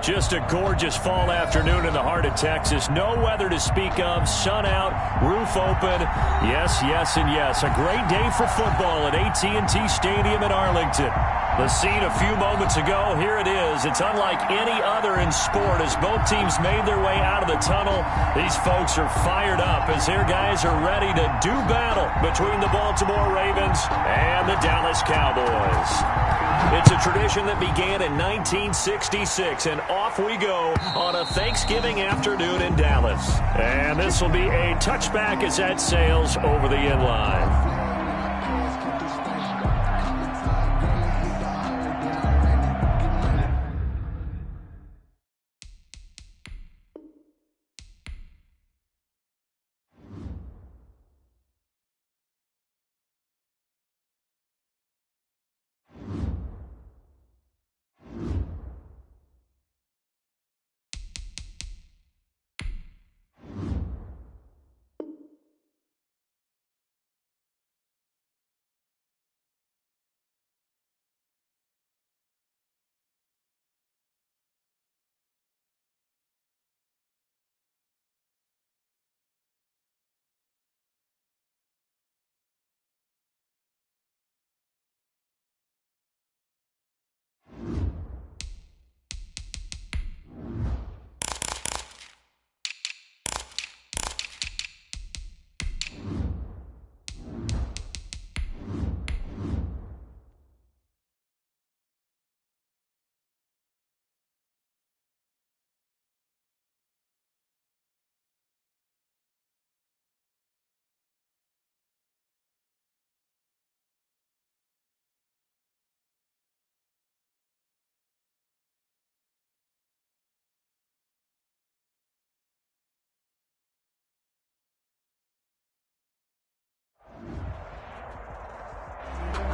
Just a gorgeous fall afternoon in the heart of Texas. No weather to speak of. Sun out, roof open. Yes, yes, and yes. A great day for football at AT&T Stadium in Arlington. The scene a few moments ago, here it is. It's unlike any other in sport as both teams made their way out of the tunnel. These folks are fired up as their guys are ready to do battle between the Baltimore Ravens and the Dallas Cowboys. It's a tradition that began in 1966, and off we go on a Thanksgiving afternoon in Dallas. And this will be a touchback as that sails over the end line.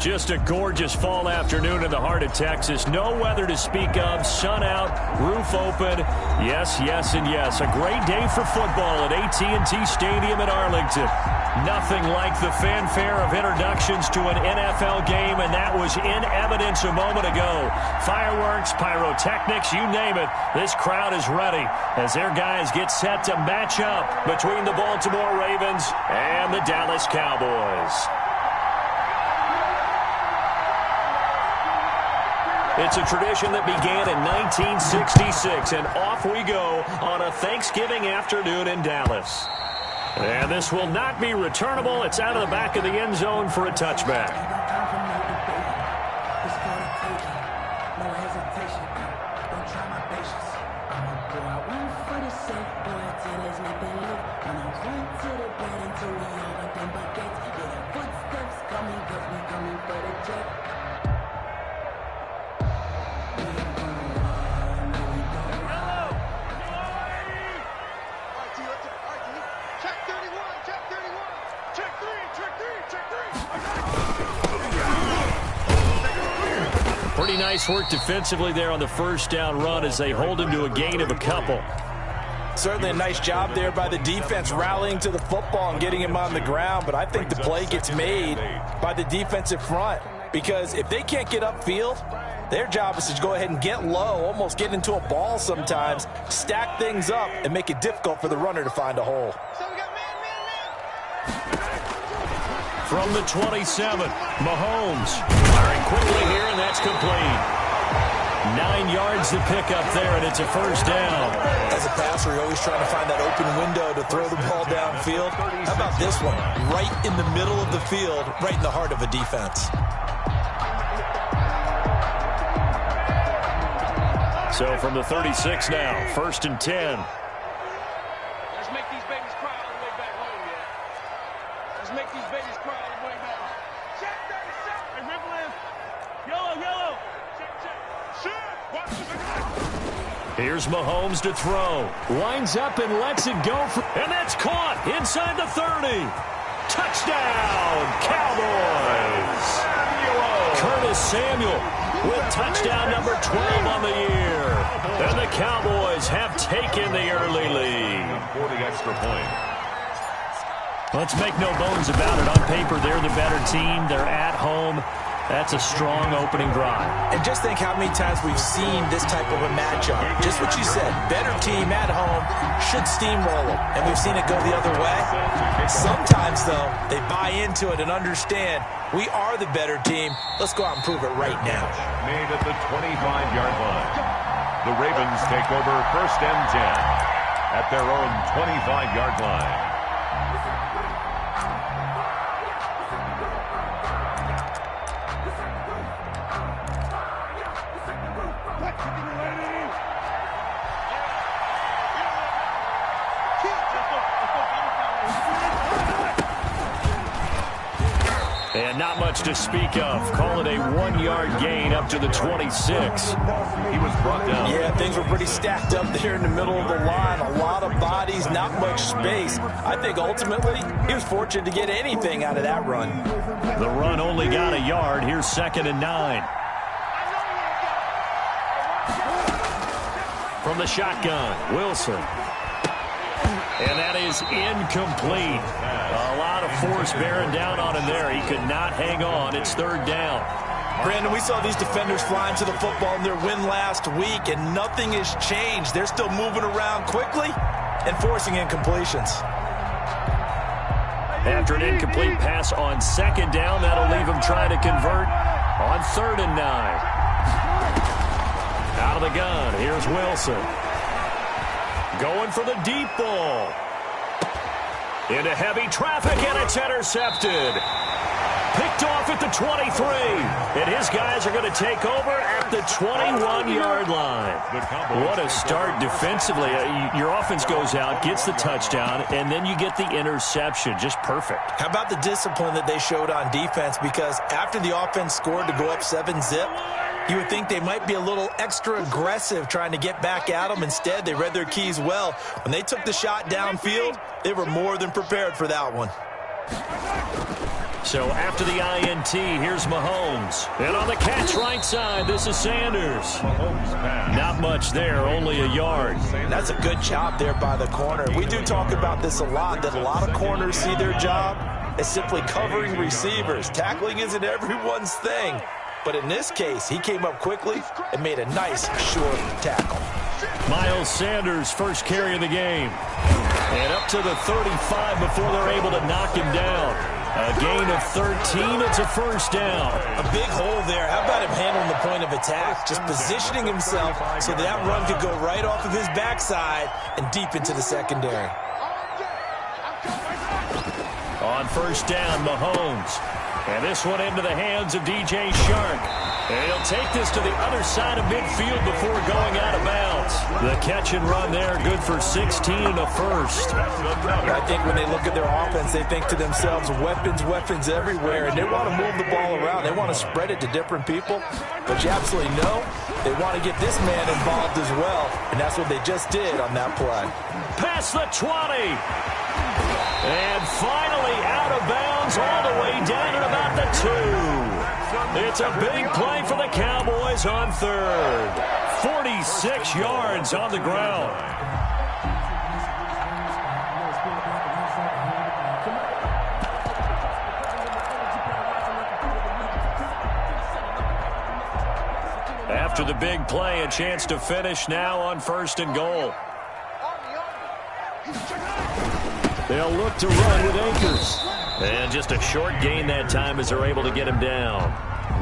Just a gorgeous fall afternoon in the heart of Texas. No weather to speak of. Sun out, roof open. Yes, yes, and yes. A great day for football at AT&T Stadium in Arlington. Nothing like the fanfare of introductions to an NFL game, and that was in evidence a moment ago. Fireworks, pyrotechnics, you name it. This crowd is ready as their guys get set to match up between the Baltimore Ravens and the Dallas Cowboys. It's a tradition that began in 1966, and off we go on a Thanksgiving afternoon in Dallas. And this will not be returnable. It's out of the back of the end zone for a touchback. Pretty nice work defensively there on the first down run as they hold him to a gain of a couple. Certainly a nice job there by the defense rallying to the football and getting him on the ground, but I think the play gets made by the defensive front because if they can't get upfield, their job is to go ahead and get low, almost get into a ball sometimes, stack things up, and make it difficult for the runner to find a hole. From the 27, Mahomes firing quickly here, and that's complete. 9 yards to pick up there, and it's a first down. As a passer, you're always trying to find that open window to throw the ball downfield. How about this one? Right in the middle of the field, right in the heart of a defense. So from the 36 now, 1st and 10. Let's make these babies cry all the way back home, yeah. Let's make these babies cry all the way back home. Check 37. Hey, ripple in. Yellow, yellow. Check, check. Shoot. Watch it. Here's Mahomes to throw. Lines up and lets it go. And that's caught inside the 30. Touchdown, Cowboys. Curtis Samuel with touchdown number 12 on the year. And the Cowboys have taken the early lead. For the extra point. Let's make no bones about it. On paper, they're the better team. They're at home. That's a strong opening drive. And just think how many times we've seen this type of a matchup. Just what you said, better team at home should steamroll them. And we've seen it go the other way. Sometimes, though, they buy into it and understand we are the better team. Let's go out and prove it right now. Made at the 25-yard line. The Ravens take over 1st and 10 at their own 25-yard line. And not much to speak of. Call it a 1-yard gain up to the 26. He was brought down. Yeah, things were pretty stacked up there in the middle of the line. A lot of bodies, not much space. I think ultimately he was fortunate to get anything out of that run. The run only got a yard. Here's 2nd and 9. From the shotgun, Wilson. And that is incomplete. A lot of force bearing down on him there. He could not hang on. It's 3rd down. Brandon, we saw these defenders flying to the football in their win last week, and nothing has changed. They're still moving around quickly and forcing incompletions. After an incomplete pass on 2nd down, that'll leave him trying to convert on 3rd and 9. Out of the gun, here's Wilson. Going for the deep ball. Into heavy traffic, and it's intercepted. Picked off at the 23. And his guys are going to take over at the 21-yard line. What a start defensively. Your offense goes out, gets the touchdown, and then you get the interception. Just perfect. How about the discipline that they showed on defense? Because after the offense scored to go up 7-zip, you would think they might be a little extra aggressive trying to get back at them. Instead, they read their keys well. When they took the shot downfield, they were more than prepared for that one. So after the INT, here's Mahomes. And on the catch right side, this is Sanders. Not much there, only a yard. That's a good job there by the corner. We do talk about this a lot, that a lot of corners see their job as simply covering receivers. Tackling isn't everyone's thing. But in this case, he came up quickly and made a nice short tackle. Miles Sanders' first carry of the game. And up to the 35 before they're able to knock him down. A gain of 13. It's a 1st down. A big hole there. How about him handling the point of attack? Just positioning himself so that run could go right off of his backside and deep into the secondary. On 1st down, Mahomes. And this one into the hands of DJ Shark. And he'll take this to the other side of midfield before going out of bounds. The catch and run there, good for 16 and a 1st. I think when they look at their offense, they think to themselves, weapons everywhere, and they want to move the ball around. They want to spread it to different people. But you absolutely know they want to get this man involved as well, and that's what they just did on that play. Past the 20. And finally out of bounds all the way down at about the 2. It's a big play for the Cowboys on 3rd. 46 yards on the ground. After the big play, a chance to finish now on 1st and goal. They'll look to run with Akers. And just a short gain that time as they're able to get him down.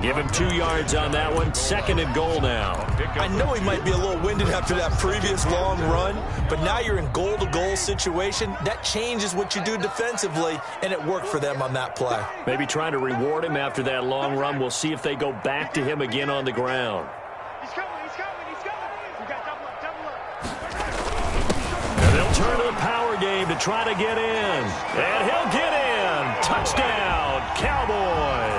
Give him 2 yards on that one. 2nd and goal now. I know he might be a little winded after that previous long run, but now you're in goal-to-goal situation. That changes what you do defensively, and it worked for them on that play. Maybe trying to reward him after that long run. We'll see if they go back to him again on the ground. He's coming. We got double up. And they'll turn to the power game to try to get in. And he'll get in. Touchdown, Cowboys.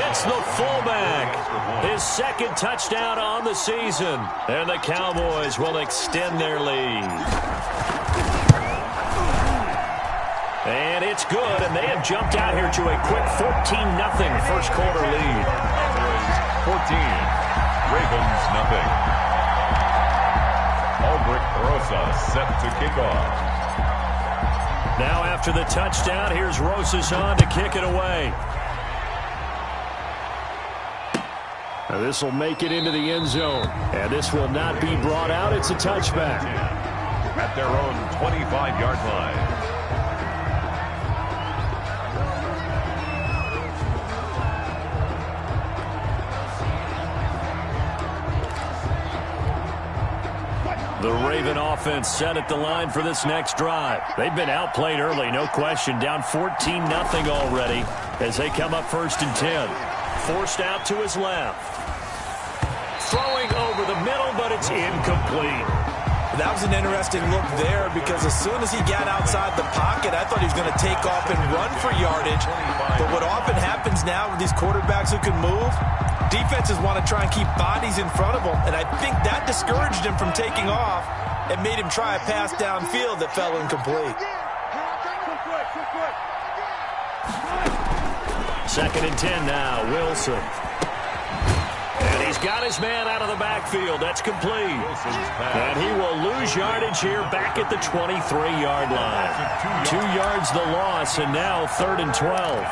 It's the fullback. His 2nd touchdown on the season. And the Cowboys will extend their lead. And it's good, and they have jumped out here to a quick 14-0 first quarter lead. 14, Ravens nothing. Albrecht Rosa set to kick off. Now after the touchdown, here's Rosas on to kick it away. Now this will make it into the end zone. And this will not be brought out. It's a touchback. At their own 25-yard line. The Raven offense set at the line for this next drive. They've been outplayed early, no question. Down 14-0 already as they come up 1st and 10. Forced out to his left. Throwing over the middle, but it's incomplete. That was an interesting look there because as soon as he got outside the pocket, I thought he was going to take off and run for yardage. But what often happens now with these quarterbacks who can move, defenses want to try and keep bodies in front of them, and I think that discouraged him from taking off and made him try a pass downfield that fell incomplete. 2nd and 10 now, Wilson. And he's got his man out of the backfield. That's complete. And he will lose yardage here back at the 23-yard line. 2 yards the loss, and now 3rd and 12.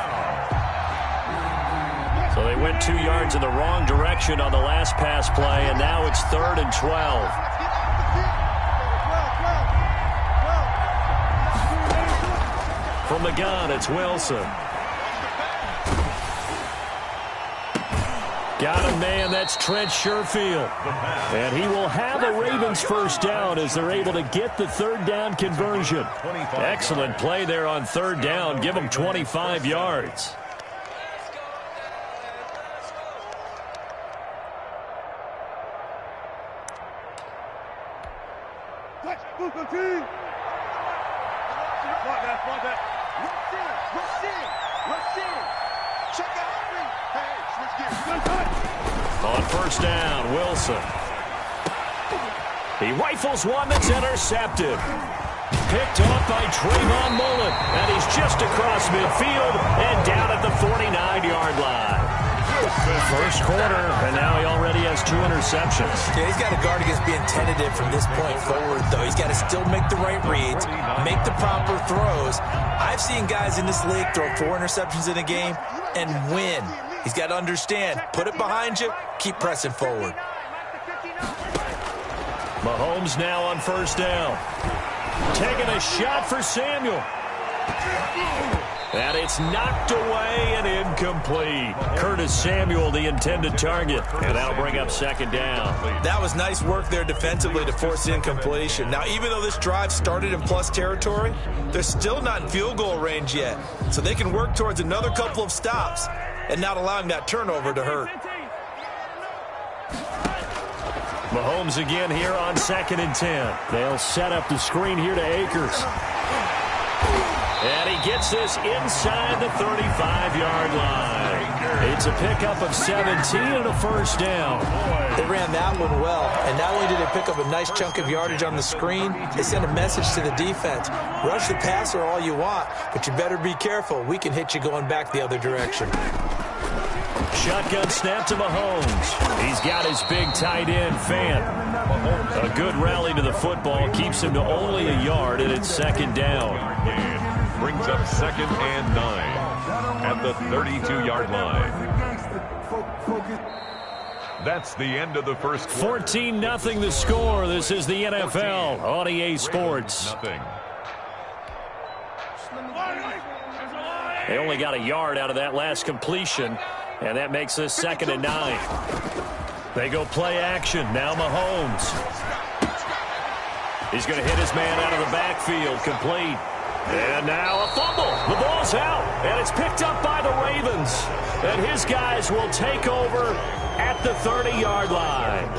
So they went 2 yards in the wrong direction on the last pass play, and now it's 3rd and 12. From the gun, it's Wilson. Got a man, that's Trent Sherfield. And he will have a Ravens first down as they're able to get the 3rd down conversion. Excellent play there on 3rd down. Give them 25 yards. On 1st down, Wilson. He rifles one that's intercepted. Picked off by Trayvon Mullen. And he's just across midfield and down at the 49-yard line. First quarter, and now he already has 2 interceptions. Yeah, he's got to guard against being tentative from this point forward, though. He's got to still make the right reads, make the proper throws. I've seen guys in this league throw 4 interceptions in a game and win. He's got to understand, put it behind you, keep pressing forward. Mahomes now on 1st down. Taking a shot for Samuel. And it's knocked away and incomplete. Curtis Samuel, the intended target. And that'll bring up 2nd down. That was nice work there defensively to force incompletion. Now, even though this drive started in plus territory, they're still not in field goal range yet. So they can work towards another couple of stops and not allowing that turnover to hurt. Mahomes again here on 2nd and 10. They'll set up the screen here to Akers. And he gets this inside the 35-yard line. It's a pickup of 17 and a 1st down. They ran that one well, and not only did they pick up a nice chunk of yardage on the screen, they sent a message to the defense. Rush the passer all you want, but you better be careful. We can hit you going back the other direction. Shotgun snap to Mahomes. He's got his big tight end, Fan. A good rally to the football keeps him to only a yard, and it's 2nd down. Brings up 2nd and 9 at the 32-yard line. That's the end of the first quarter. 14-0 the score. This is the NFL on EA Sports. They only got a yard out of that last completion, and that makes this 2nd and 9. They go play action. Now Mahomes. He's going to hit his man out of the backfield. Complete. And now a fumble. The ball's out, and it's picked up by the Ravens. And his guys will take over at the 30-yard line.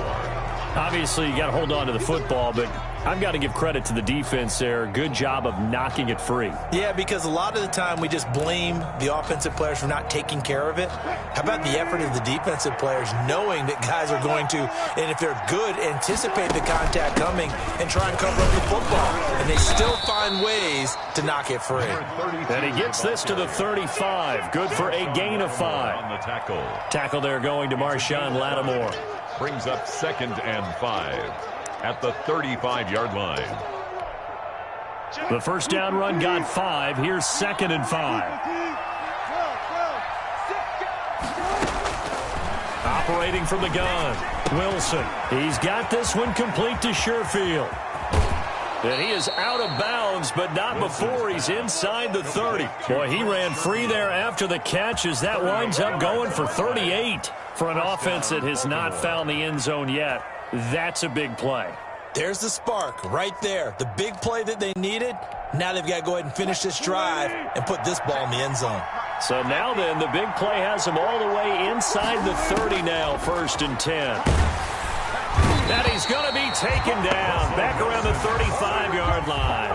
Obviously, you got to hold on to the football, but I've got to give credit to the defense there. Good job of knocking it free. Yeah, because a lot of the time we just blame the offensive players for not taking care of it. How about the effort of the defensive players knowing that guys are going to, and if they're good, anticipate the contact coming and try and cover up the football. And they still find ways to knock it free. And he gets this to the 35. Good for a gain of 5. On the tackle. Tackle there going to Marshawn Lattimore. Brings up 2nd and 5 at the 35-yard line. The first down run got 5. Here's 2nd and 5. Operating from the gun, Wilson. He's got this one complete to Sherfield. And he is out of bounds, but not before he's inside the 30. Boy, he ran free there after the catch as that winds up going for 38. For an offense that has not found the end zone yet, that's a big play. There's the spark right there. The big play that they needed. Now they've got to go ahead and finish this drive and put this ball in the end zone. So now then, the big play has him all the way inside the 30 now, 1st and 10. And he's going to be taken down back around the 35-yard line.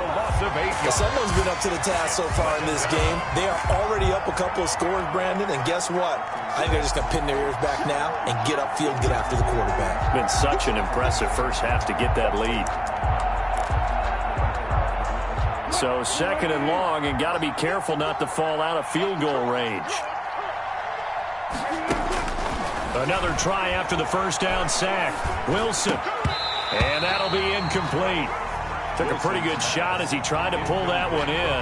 Someone's been up to the task so far in this game. They are already up a couple of scores, Brandon, and guess what? I think they're just going to pin their ears back now and get upfield, get after the quarterback. Been such an impressive first half to get that lead. So 2nd and long, and got to be careful not to fall out of field goal range. Another try after the first down sack. Wilson. And that'll be incomplete. Took a pretty good shot as he tried to pull that one in.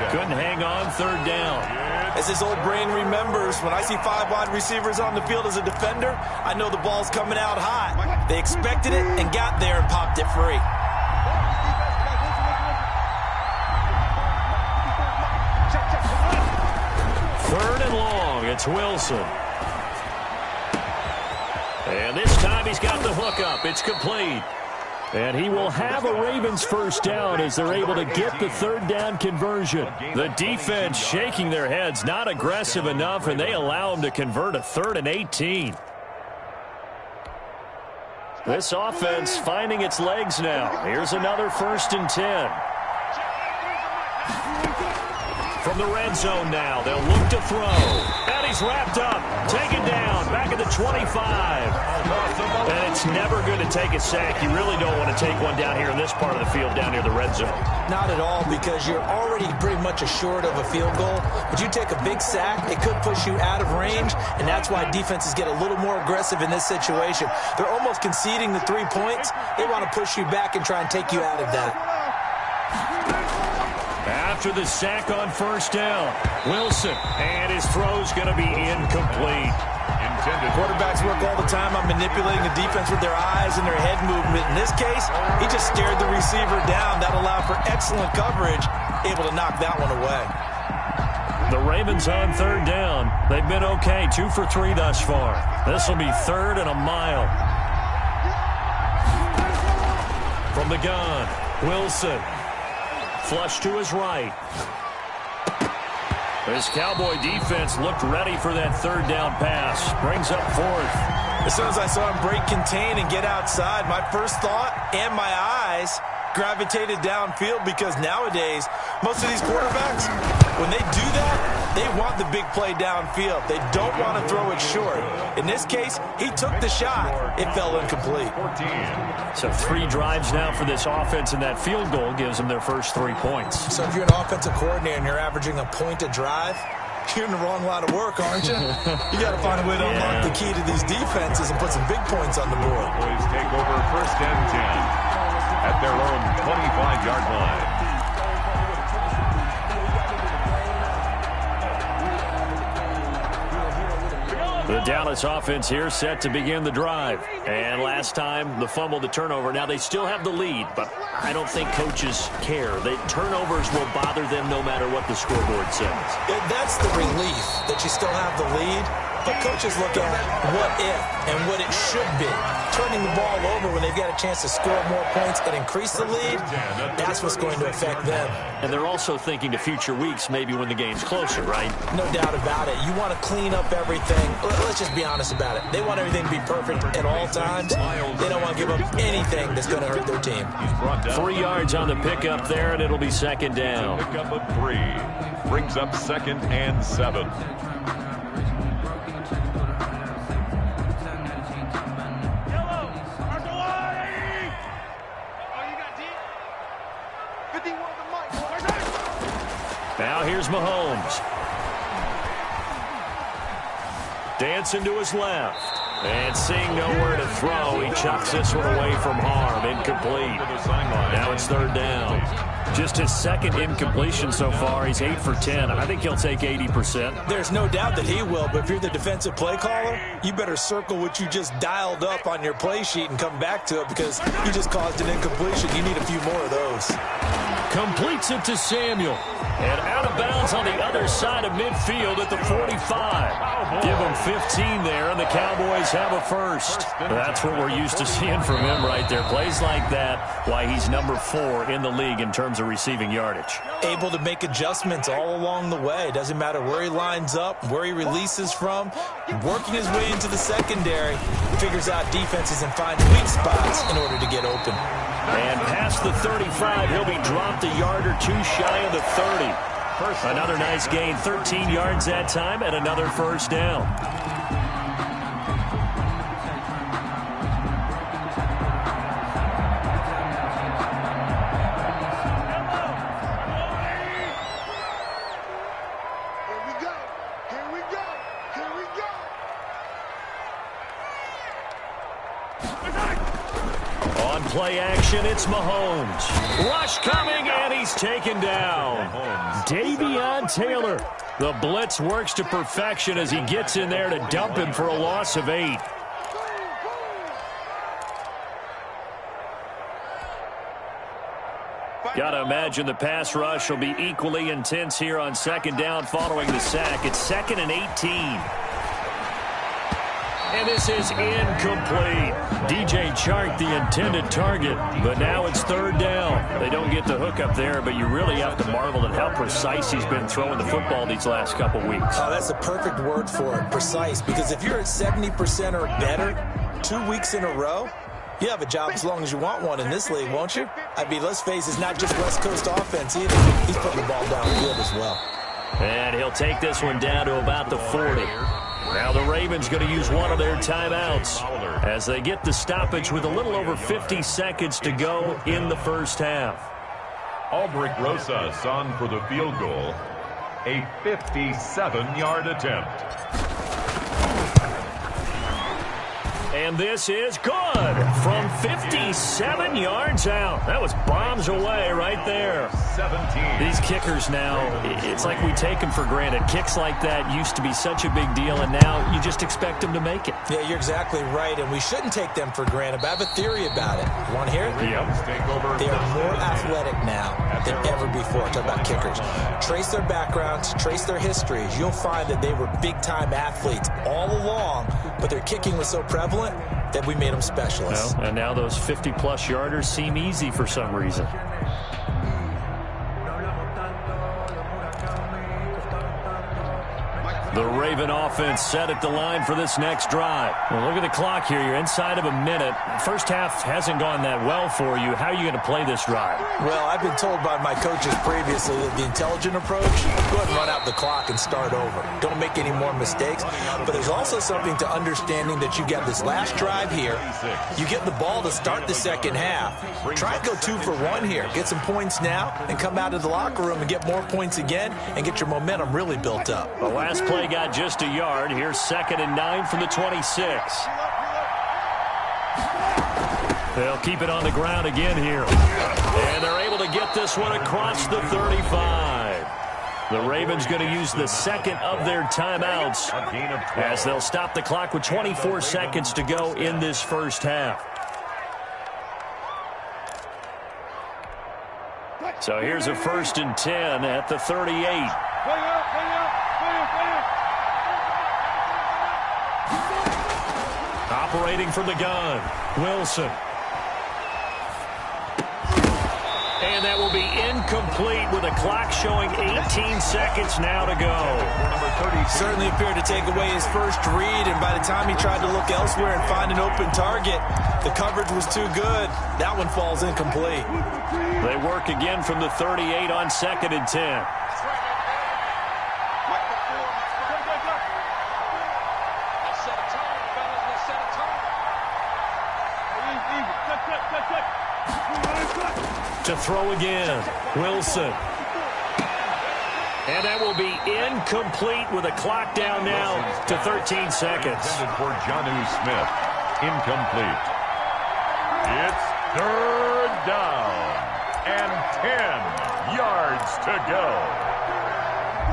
Couldn't hang on 3rd down. As his old brain remembers, when I see 5 wide receivers on the field as a defender, I know the ball's coming out hot. They expected it and got there and popped it free. Third and long, it's Wilson. And this time he's got the hook up. It's complete. And he will have a Ravens first down as they're able to get the 3rd down conversion. The defense shaking their heads, not aggressive enough, and they allow him to convert a 3rd and 18. This offense finding its legs now. Here's another 1st and 10. From the red zone now, they'll look to throw. And he's wrapped up, taken down, back at the 25. And it's never good to take a sack. You really don't want to take one down here in this part of the field, down near the red zone. Not at all, because you're already pretty much assured of a field goal. But you take a big sack, it could push you out of range, and that's why defenses get a little more aggressive in this situation. They're almost conceding the 3 points. They want to push you back and try and take you out of that. After the sack on 1st down, Wilson, and his throw's going to be incomplete. Quarterbacks work all the time on manipulating the defense with their eyes and their head movement. In this case, he just stared the receiver down. That allowed for excellent coverage, able to knock that one away. The Ravens on 3rd down. They've been okay, 2 for 3 thus far. This will be 3rd and a mile. From the gun, Wilson. Flush to his right. This Cowboy defense looked ready for that 3rd down pass. Brings up 4th. As soon as I saw him break contain and get outside, my first thought and my eyes gravitated downfield, because nowadays, most of these quarterbacks, when they do that, they want the big play downfield. They don't want to throw it short. In this case, he took the shot. It fell incomplete. So 3 drives now for this offense, and that field goal gives them their first 3 points. So if you're an offensive coordinator and you're averaging a point a drive, you're in the wrong line of work, aren't you? You got to find a way to unlock the key to these defenses and put some big points on the board. Boys take over 1st and 10 at their own 25-yard line. The Dallas offense here set to begin the drive. And last time, the fumble, the turnover. Now they still have the lead, but I don't think coaches care. The turnovers will bother them no matter what the scoreboard says. That's the relief that you still have the lead. But coaches look at what if and what it should be. Turning the ball over when they've got a chance to score more points and increase the lead, that's what's going to affect them. And they're also thinking to future weeks, maybe when the game's closer, right? No doubt about it. You want to clean up everything. Let's just be honest about it. They want everything to be perfect at all times. They don't want to give up anything that's going to hurt their team. 3 yards on the pickup there, and it'll be 2nd down. Pickup of 3 brings up 2nd and 7. Now here's Mahomes. Dancing to his left. And seeing nowhere to throw, he chucks this one away from harm. Incomplete. Now it's third down. Just his second incompletion so far. He's 8 for 10. I think he'll take 80%. There's no doubt that he will, but if you're the defensive play caller, you better circle what you just dialed up on your play sheet and come back to it because you just caused an incompletion. You need a few more of those. Completes it to Samuel. And out of bounds on the other side of midfield at the 45. Give him 15 there, and the Cowboys have a first. That's what we're used to seeing from him right there. Plays like that, why he's number 4 in the league in terms of receiving yardage. Able to make adjustments all along the way. Doesn't matter where he lines up, where he releases from. Working his way into the secondary, figures out defenses and finds weak spots in order to get open. And past the 35, he'll be dropped a yard or two shy of the 30. Another nice gain, 13 yards that time, and another first down. Play action, it's Mahomes. Rush coming, and he's taken down. Davion Taylor. The blitz works to perfection as he gets in there to dump him for a loss of 8. Got to imagine the pass rush will be equally intense here on second down following the sack. It's 2nd and 18. And this is incomplete. DJ Chark, the intended target, but now it's third down. They don't get the hook up there, but you really have to marvel at how precise he's been throwing the football these last couple weeks. Oh, that's the perfect word for it, precise, because if you're at 70% or better 2 weeks in a row, you have a job as long as you want one in this league, won't you? I mean, let's face it, it's not just West Coast offense either. He's putting the ball downfield as well. And he'll take this one down to about the 40. Now the Ravens going to use one of their timeouts as they get the stoppage with a little over 50 seconds to go in the first half. Albrecht Rosas on for the field goal. A 57-yard attempt. And this is good from 57 yards out. That was bombs away right there. 17. These kickers now, it's like we take them for granted. Kicks like that used to be such a big deal, and now you just expect them to make it. Yeah, you're exactly right, and we shouldn't take them for granted, but I have a theory about it. You want to hear it? Yep. They are more athletic now than ever before. Talk about kickers. Trace their backgrounds, trace their histories. You'll find that they were big-time athletes all along, but their kicking was so prevalent that we made them specialists. Well, and now those 50-plus yarders seem easy for some reason. The Raven offense set at the line for this next drive. Well, look at the clock here. You're inside of a minute. First half hasn't gone that well for you. How are you going to play this drive? Well, I've been told by my coaches previously that the intelligent approach, go ahead and run out the clock and start over. Don't make any more mistakes. But there's also something to understanding that you get this last drive here. You get the ball to start the second half. Try and go 2 for 1 here. Get some points now and come out of the locker room and get more points again and get your momentum really built up. The last play got just a yard. Here's 2nd and 9 from the 26. They'll keep it on the ground again here. And they're able to get this one across the 35. The Ravens going to use the second of their timeouts as they'll stop the clock with 24 seconds to go in this first half. So here's a 1st and 10 at the 38. Operating from the gun, Wilson. And that will be incomplete with a clock showing 18 seconds now to go. Certainly appeared to take away his first read, and by the time he tried to look elsewhere and find an open target, the coverage was too good. That one falls incomplete. They work again from the 38 on 2nd and 10. To throw again, Wilson. And that will be incomplete with a clock down now to 13 seconds. Intended for Jonnu Smith. Incomplete. It's third down and 10 yards to go.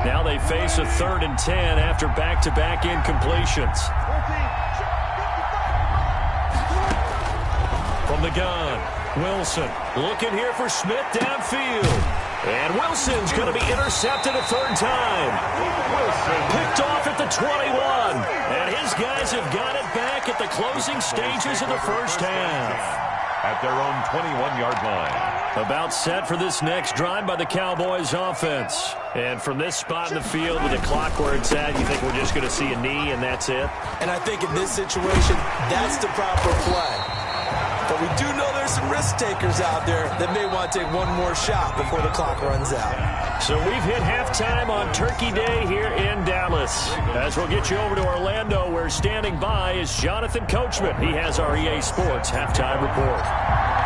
Now they face a 3rd and 10 after back-to-back incompletions. From the gun, Wilson looking here for Smith downfield. And Wilson's going to be intercepted a 3rd time. Wilson picked off at the 21. And his guys have got it back at the closing stages of the first half. At their own 21-yard line. About set for this next drive by the Cowboys offense. And from this spot in the field with the clock where it's at, you think we're just going to see a knee and that's it? And I think in this situation, that's the proper play. But we do know there's some risk takers out there that may want to take one more shot before the clock runs out. So we've hit halftime on Turkey Day here in Dallas. As we'll get you over to Orlando, where standing by is Jonathan Coachman. He has our EA Sports halftime report.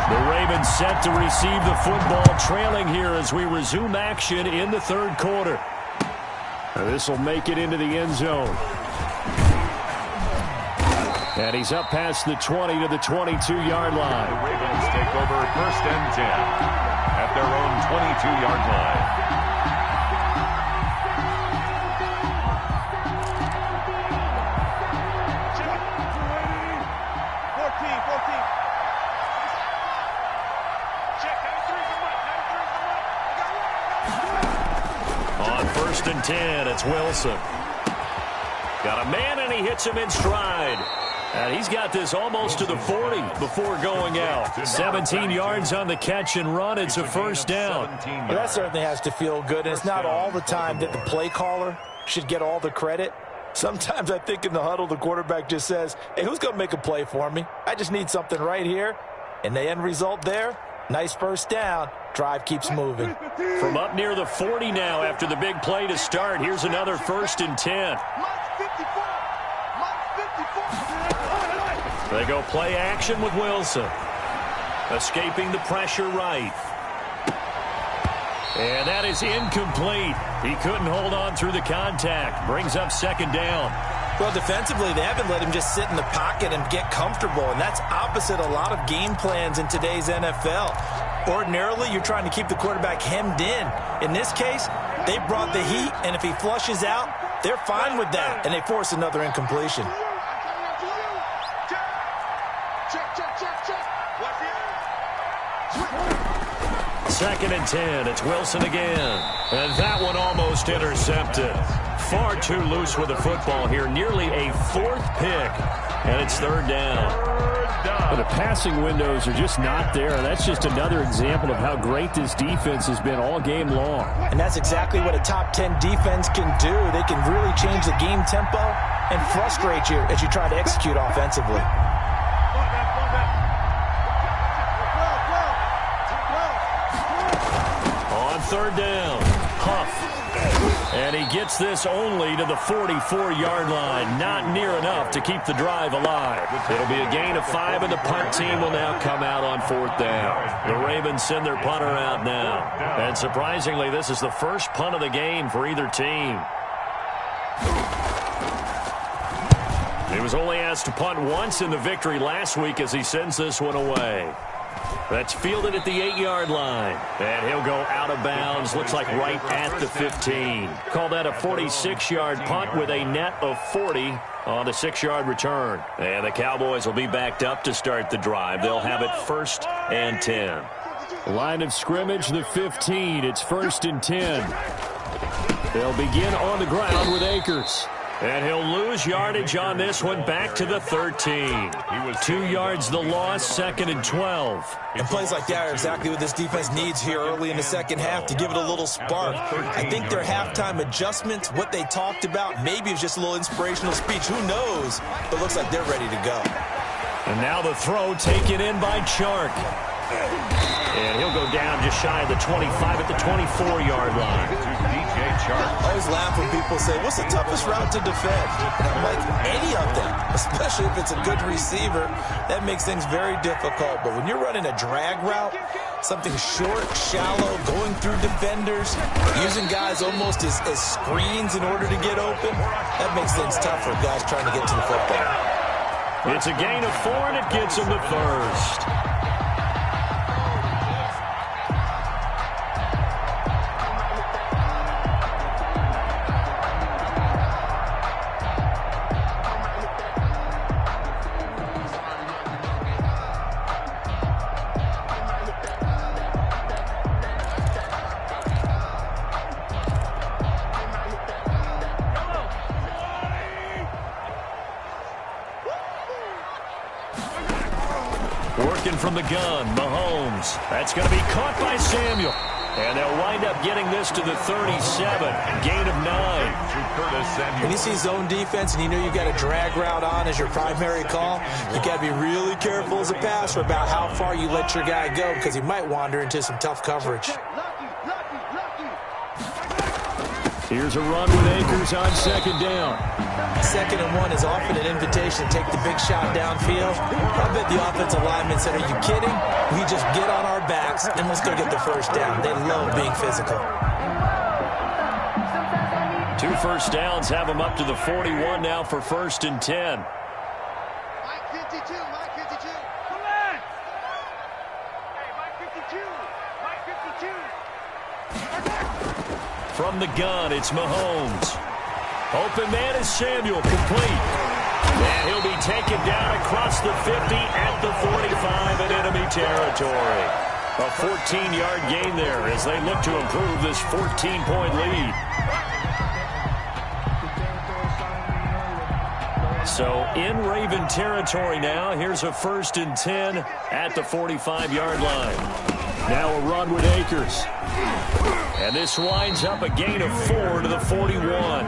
The Ravens set to receive the football, trailing here as we resume action in the 3rd quarter. This will make it into the end zone. And he's up past the 20 to the 22-yard line. The Ravens take over 1st and 10 at their own 22-yard line. On 1st and 10, it's Wilson. Got a man, and he hits him in stride. And he's got this almost to the 40 before going out. 17 yards on the catch and run. It's a 1st down. Well, that certainly has to feel good. And it's not all the time that the play caller should get all the credit. Sometimes I think in the huddle, the quarterback just says, hey, who's going to make a play for me? I just need something right here. And the end result there, nice 1st down. Drive keeps moving. From up near the 40 now after the big play to start. Here's another 1st and 10. They go play action with Wilson. Escaping the pressure right. And that is incomplete. He couldn't hold on through the contact. Brings up 2nd down. Well, defensively, they haven't let him just sit in the pocket and get comfortable, and that's opposite a lot of game plans in today's NFL. Ordinarily, you're trying to keep the quarterback hemmed in. In this case, they brought the heat, and if he flushes out, they're fine with that, and they force another incompletion. Second and 10. It's Wilson again. And that one almost intercepted. Far too loose with the football here. Nearly a 4th pick. And it's 3rd down. But the passing windows are just not there. That's just another example of how great this defense has been all game long. And that's exactly what a top 10 defense can do. They can really change the game tempo and frustrate you as you try to execute offensively. On 3rd down, Huff. And he gets this only to the 44-yard line. Not near enough to keep the drive alive. It'll be a gain of 5, and the punt team will now come out on 4th down. The Ravens send their punter out now. And surprisingly, this is the first punt of the game for either team. He was only asked to punt once in the victory last week as he sends this one away. That's fielded at the 8-yard line. And he'll go out of bounds. Looks like right at the 15. Call that a 46-yard punt with a net of 40 on the 6-yard return. And the Cowboys will be backed up to start the drive. They'll have it 1st and 10. Line of scrimmage, the 15. It's 1st and 10. They'll begin on the ground with Akers. And he'll lose yardage on this one back to the 13. 2 yards the loss, 2nd and 12. And plays like that are exactly what this defense needs here early in the second half to give it a little spark. I think their halftime adjustments, what they talked about, maybe it's just a little inspirational speech. Who knows? But looks like they're ready to go. And now the throw taken in by Chark. And he'll go down just shy of the 25 at the 24-yard line. I always laugh when people say, what's the toughest route to defend? And I'm like, any of them, especially if it's a good receiver. That makes things very difficult. But when you're running a drag route, Something short, shallow, going through defenders, using guys almost as screens in order to get open. That makes things tough for guys trying to get to the football. It's a gain of 4, and it gets them the first. Working from the gun, Mahomes. That's going to be caught by Samuel. And they'll wind up getting this to the 37. Gain of 9. When you see zone defense and you know you've got a drag route on as your primary call, you got to be really careful as a passer about how far you let your guy go because he might wander into some tough coverage. Here's a run with Akers on second down. 2nd and 1 is often an invitation to take the big shot downfield. I bet the offensive lineman said, are you kidding? We just get on our backs and let's go get the first down. They love being physical. 2 first downs have them up to the 41 now for 1st and 10. Mike 52, Mike 52. Come on! Hey, Mike 52, Mike 52. From the gun, it's Mahomes. Open man is Samuel, complete. And he'll be taken down across the 50 at the 45 in enemy territory. A 14-yard gain there as they look to improve this 14-point lead. So in Raven territory now, here's a 1st and 10 at the 45-yard line. Now a run with Akers. And this winds up a gain of 4 to the 41.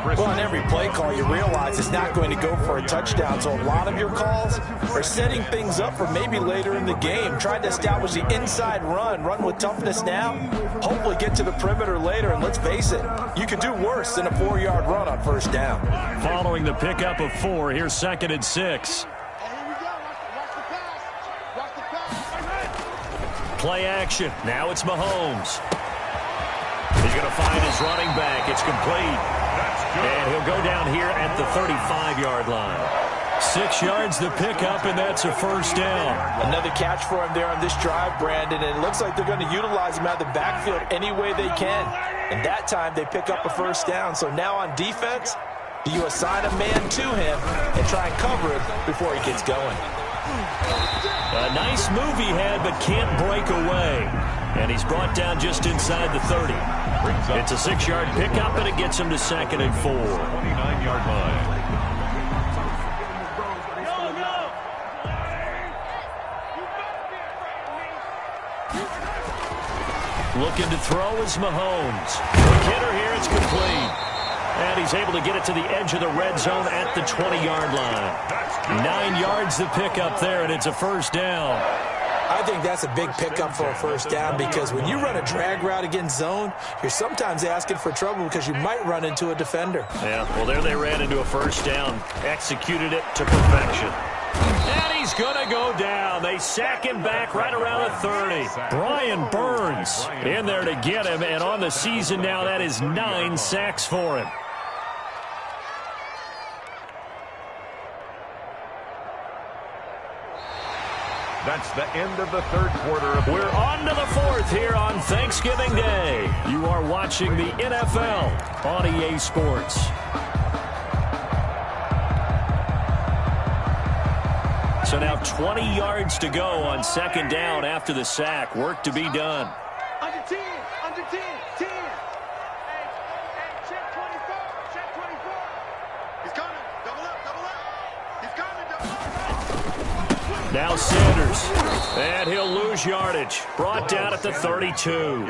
Well, on every play call, you realize it's not going to go for a touchdown. So a lot of your calls are setting things up for maybe later in the game, trying to establish the inside run with toughness now, hopefully get to the perimeter later. And let's face it, you could do worse than a 4-yard run on 1st down. Following the pickup of 4, here's 2nd and 6. Play action. Now it's Mahomes. He's going to find his running back. It's complete. And he'll go down here at the 35-yard line. 6 yards the pickup, and that's a 1st down. Another catch for him there on this drive, Brandon, and it looks like they're going to utilize him out of the backfield any way they can. And that time they pick up a 1st down. So now on defense, do you assign a man to him and try and cover him before he gets going? A nice move he had, but can't break away. And he's brought down just inside the 30. It's a 6-yard pickup, and it gets him to 2nd and 4. 29-yard line. Looking to throw is Mahomes. The hitter here, it's complete. And he's able to get it to the edge of the red zone at the 20-yard line. 9 yards the pickup there, and it's a 1st down. I think that's a big pickup for a 1st down because when you run a drag route against zone, you're sometimes asking for trouble because you might run into a defender. Yeah, well, there they ran into a 1st down. Executed it to perfection. And he's going to go down. They sack him back right around the 30. Brian Burns in there to get him, and on the season now, that is 9 sacks for him. That's the end of the 3rd quarter. We're on to the 4th here on Thanksgiving Day. You are watching the NFL on EA Sports. So now 20 yards to go on 2nd down after the sack. Work to be done. Under 10, 10. Hey, check 24, check 24. He's coming, double up. He's coming, double up. Now Sanders, and he'll lose yardage. Brought down at the 32.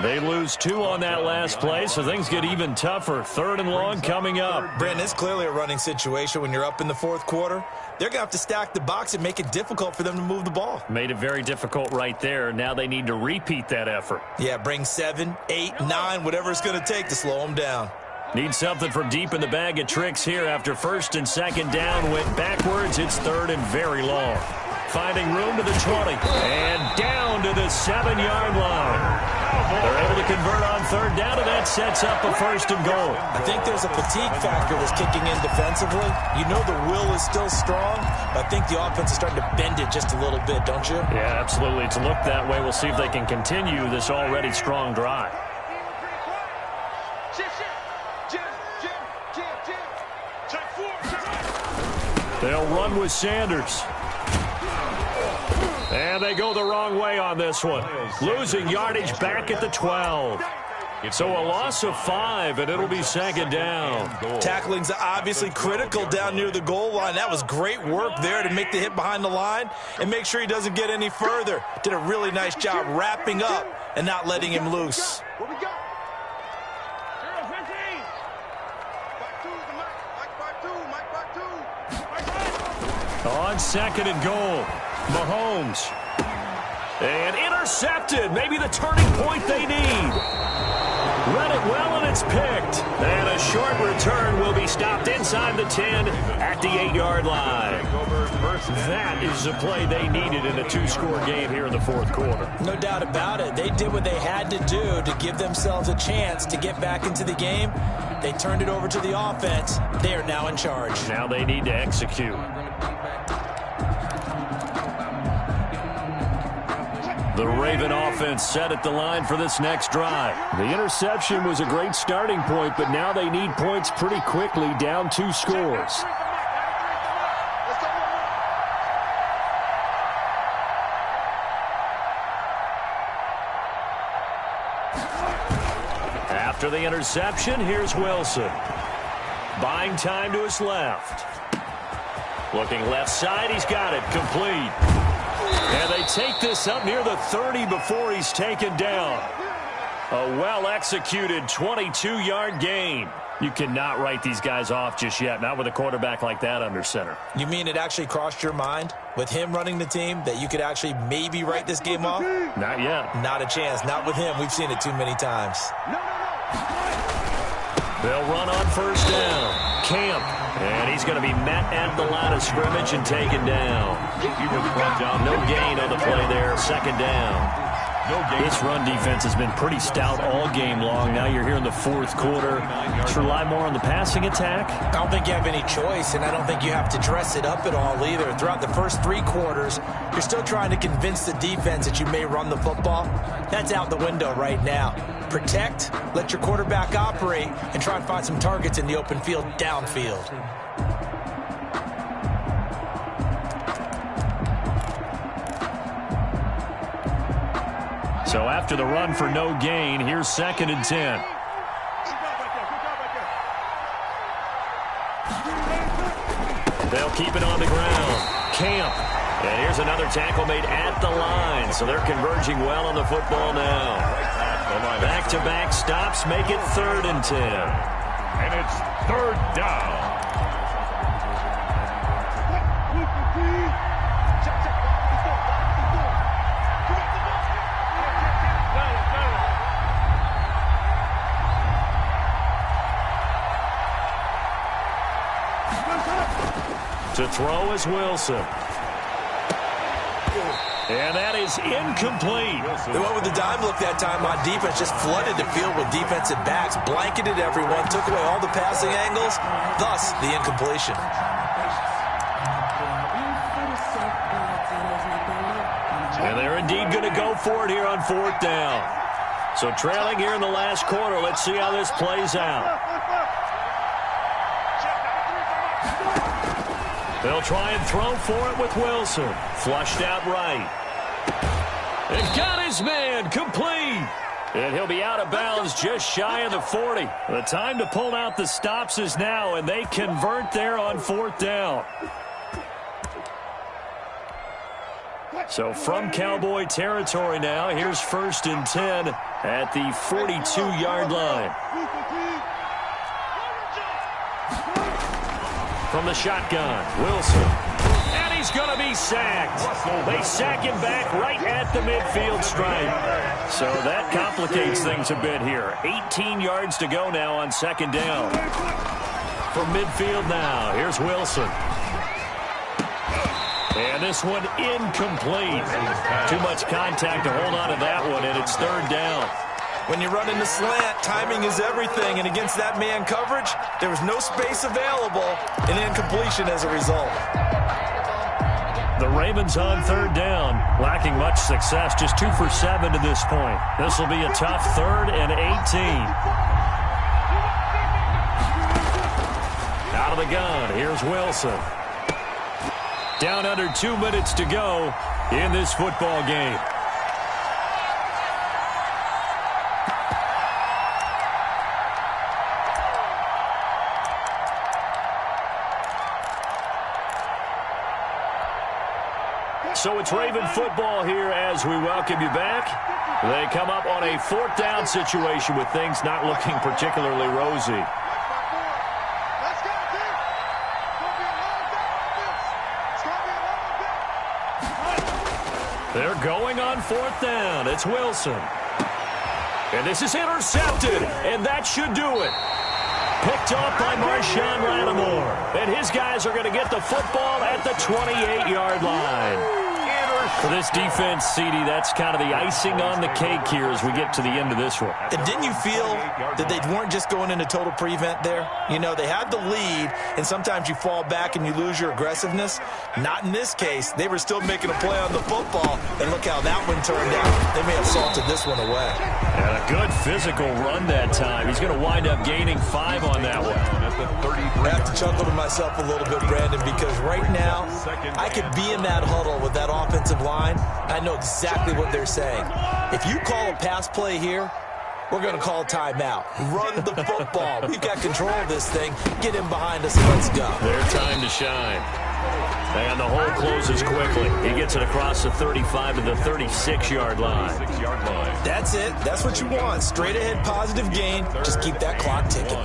They lose 2 on that last play, so things get even tougher. 3rd and long coming up. Brandon, it's clearly a running situation when you're up in the 4th quarter. They're going to have to stack the box and make it difficult for them to move the ball. Made it very difficult right there. Now they need to repeat that effort. Yeah, bring 7, 8, 9, whatever it's going to take to slow them down. Need something from deep in the bag of tricks here after 1st and 2nd down went backwards. It's 3rd and very long. Finding room to the 20. And down to the 7-yard line. They're able to convert on third down, and that sets up a 1st and goal. I think there's a fatigue factor that's kicking in defensively. You know the will is still strong, but I think the offense is starting to bend it just a little bit, don't you? Yeah, absolutely. It's looked that way. We'll see if they can continue this already strong drive. They'll run with Sanders. And they go the wrong way on this one. Losing yardage back at the 12. So a loss of 5, and it'll be 2nd down. Tackling's obviously critical down near the goal line. That was great work there to make the hit behind the line and make sure he doesn't get any further. Did a really nice job wrapping up and not letting him loose. What we got? 0-15. On 2nd and goal, Mahomes. And intercepted. Maybe the turning point they need. Read it well, and it's picked. And a short return will be stopped inside the 10 at the 8-yard line. That is the play they needed in a 2-score game here in the 4th quarter. No doubt about it. They did what they had to do to give themselves a chance to get back into the game. They turned it over to the offense. They are now in charge. Now they need to execute. The Raven offense set at the line for this next drive. The interception was a great starting point, but now they need points pretty quickly, down 2 scores. After the interception, here's Wilson. Buying time to his left. Looking left side, he's got it, complete. And they take this up near the 30 before he's taken down. A well-executed 22-yard gain. You cannot write these guys off just yet, not with a quarterback like that under center. You mean it actually crossed your mind, with him running the team, that you could actually maybe write this game off? Not yet. Not a chance. Not with him. We've seen it too many times. They'll run on 1st down. Camp. And he's going to be met at the line of scrimmage and taken down. No gain on the play there. 2nd down. This run defense has been pretty stout all game long. Now you're here in the 4th quarter. Let's rely more on the passing attack. I don't think you have any choice, and I don't think you have to dress it up at all either. Throughout the first 3 quarters, you're still trying to convince the defense that you may run the football. That's out the window right now. Protect, let your quarterback operate, and try and find some targets in the open field downfield. So after the run for no gain, here's 2nd and 10. They'll keep it on the ground. Camp. And here's another tackle made at the line. So they're converging well on the football now. Back-to-back stops make it 3rd and 10. And it's 3rd down. To throw is Wilson. And that is incomplete. They went with the dime look that time on defense, just flooded the field with defensive backs, blanketed everyone, took away all the passing angles, thus the incompletion. And they're indeed going to go for it here on 4th down. So trailing here in the last quarter, let's see how this plays out. They'll try and throw for it with Wilson. Flushed out right. And got his man complete. And he'll be out of bounds just shy of the 40. The time to pull out the stops is now, and they convert there on 4th down. So from Cowboy territory now, here's 1st and 10 at the 42-yard line. From the shotgun, Wilson. And he's going to be sacked. They sack him back right at the midfield stripe. So that complicates things a bit here. 18 yards to go now on 2nd down. From midfield now, here's Wilson. And this one incomplete. Too much contact to hold on to that one, and it's third down. When you run in the slant, timing is everything, and against that man coverage, there was no space available, and incompletion as a result. The Ravens on third down, lacking much success, just 2 for 7 to this point. This will be a tough 3rd and 18. Out of the gun, here's Wilson. Down under 2 minutes to go in this football game. So it's Raven football here as we welcome you back. They come up on a 4th down situation with things not looking particularly rosy. They're going on 4th down. It's Wilson. And this is intercepted, and that should do it. Picked off by Marshawn Lattimore. And his guys are going to get the football at the 28-yard line. For this defense, CD, that's kind of the icing on the cake here as we get to the end of this one. And didn't you feel that they weren't just going into total prevent there? You know, they had the lead, and sometimes you fall back and you lose your aggressiveness. Not in this case. They were still making a play on the football, and look how that one turned out. They may have salted this one away. And a good physical run that time. He's going to wind up gaining 5 on that one. I have to chuckle to myself a little bit, Brandon, because right now I could be in that huddle with that offensive line. I know exactly what they're saying. If you call a pass play here, we're going to call timeout. Run the football. We've got control of this thing. Get in behind us and let's go. Their time to shine. And the hole closes quickly. He gets it across the 35 to the 36-yard line. That's it. That's what you want. Straight ahead positive gain. Just keep that clock ticking.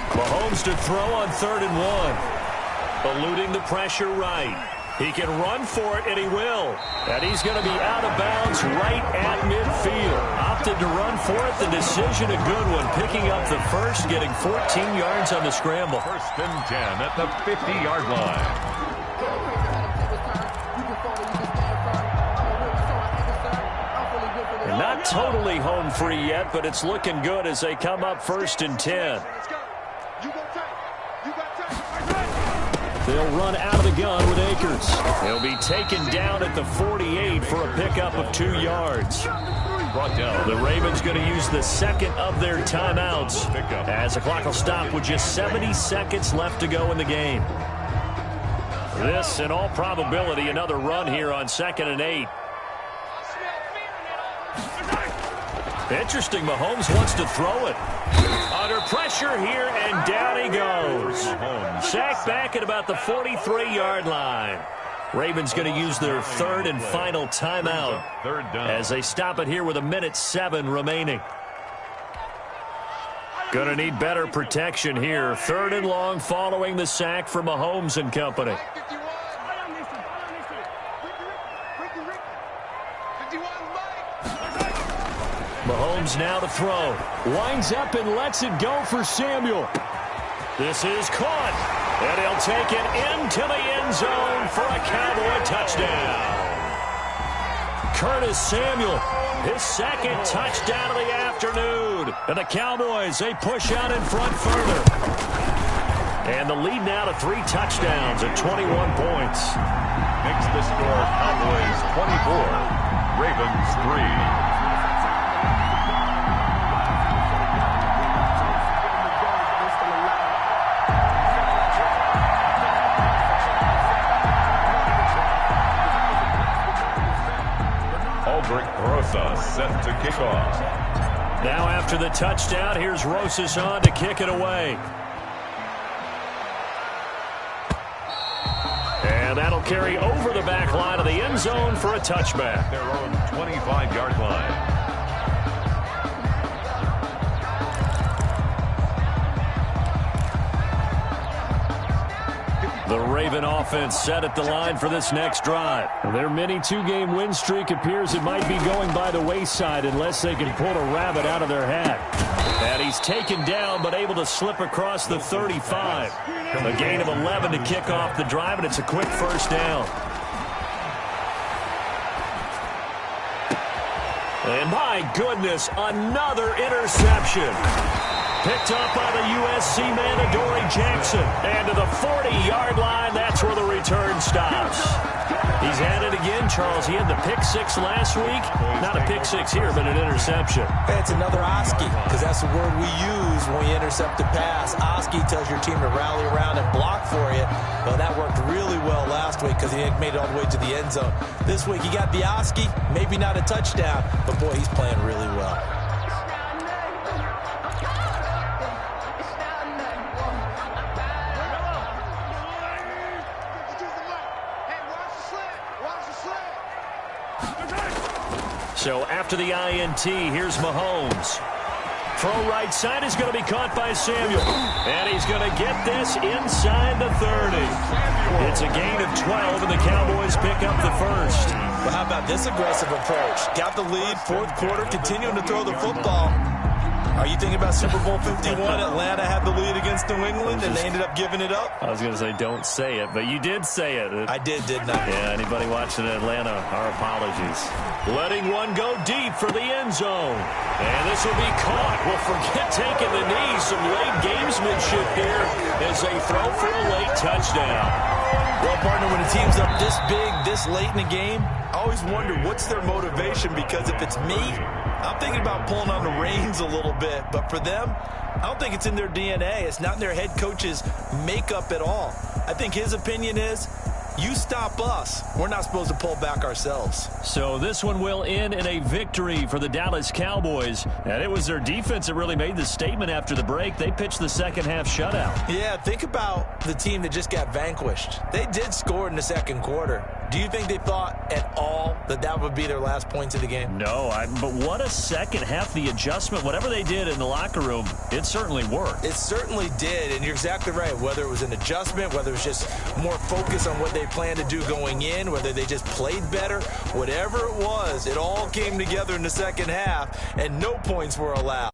Mahomes to throw on 3rd and 1. Eluding the pressure right. He can run for it, and he will. And he's going to be out of bounds right at midfield. Opted to run for it. The decision, a good one. Picking up the first, getting 14 yards on the scramble. 1st and 10 at the 50-yard line. Not totally home free yet, but it's looking good as they come up 1st and 10. They'll run out of the gun with Akers. He'll be taken down at the 48 for a pickup of 2 yards. Brought down. The Ravens going to use the 2nd of their timeouts as the clock will stop with just 70 seconds left to go in the game. This, in all probability, another run here on 2nd and 8. Interesting, Mahomes wants to throw it. Under pressure here, and down he goes. Sacked back at about the 43-yard line. Ravens going to use their 3rd and final timeout as they stop it here with 1:07 remaining. Going to need better protection here. 3rd and long following the sack from Mahomes and company. Mahomes now to throw. Winds up and lets it go for Samuel. This is caught. And he'll take it into the end zone for a Cowboy touchdown. Curtis Samuel, his 2nd touchdown of the afternoon. And the Cowboys, they push out in front further. And the lead now to 3 touchdowns at 21 points. Makes the score Cowboys 24, Ravens 3. Rosa set to kick off. Now after the touchdown, here's Rosas on to kick it away. And that'll carry over the back line of the end zone for a touchback. Their own 25-yard line. The Raven offense set at the line for this next drive. Their mini two-game win streak appears it might be going by the wayside unless they can pull a rabbit out of their hat. And he's taken down but able to slip across the 35. A gain of 11 to kick off the drive, and it's a quick first down. And my goodness, another interception. Picked up by the USC man, Adoree Jackson. And to the 40-yard line, that's where the return stops. He's had it again, Charles. He had the pick six last week. Not a pick six here, but an interception. It's another Oski, because that's the word we use when we intercept a pass. Oski tells your team to rally around and block for you. Well, that worked really well last week because he made it all the way to the end zone. This week, he got the Oski, maybe not a touchdown, but boy, he's playing really well. So after the INT, here's Mahomes. Throw right side is going to be caught by Samuel. And he's going to get this inside the 30. It's a gain of 12, and the Cowboys pick up the first. Well, how about this aggressive approach? Got the lead, fourth quarter, continuing to throw the football. Are you thinking about Super Bowl 51? Atlanta had the lead against New England, and they ended up giving it up? I was going to say don't say it, but you did say it. I did, didn't I? Yeah, anybody watching Atlanta, our apologies. Letting one go deep for the end zone. And this will be caught. Well, forget taking the knee. Some late gamesmanship here as they throw for a late touchdown. Well, partner, when a team's up this big, this late in the game, I always wonder what's their motivation, because if it's me, I'm thinking about pulling on the reins a little bit. But for them, I don't think it's in their DNA. It's not in their head coach's makeup at all. I think his opinion is, you stop us, we're not supposed to pull back ourselves. So this one will end in a victory for the Dallas Cowboys. And it was their defense that really made the statement after the break. They pitched the second half shutout. Yeah, think about the team that just got vanquished. They did score in the second quarter. Do you think they thought at all that that would be their last points of the game? No, but what a second half. The adjustment, whatever they did in the locker room, it certainly worked. It certainly did, and you're exactly right. Whether it was an adjustment, whether it was just more focus on what they planned to do going in, whether they just played better, whatever it was, it all came together in the second half, and no points were allowed.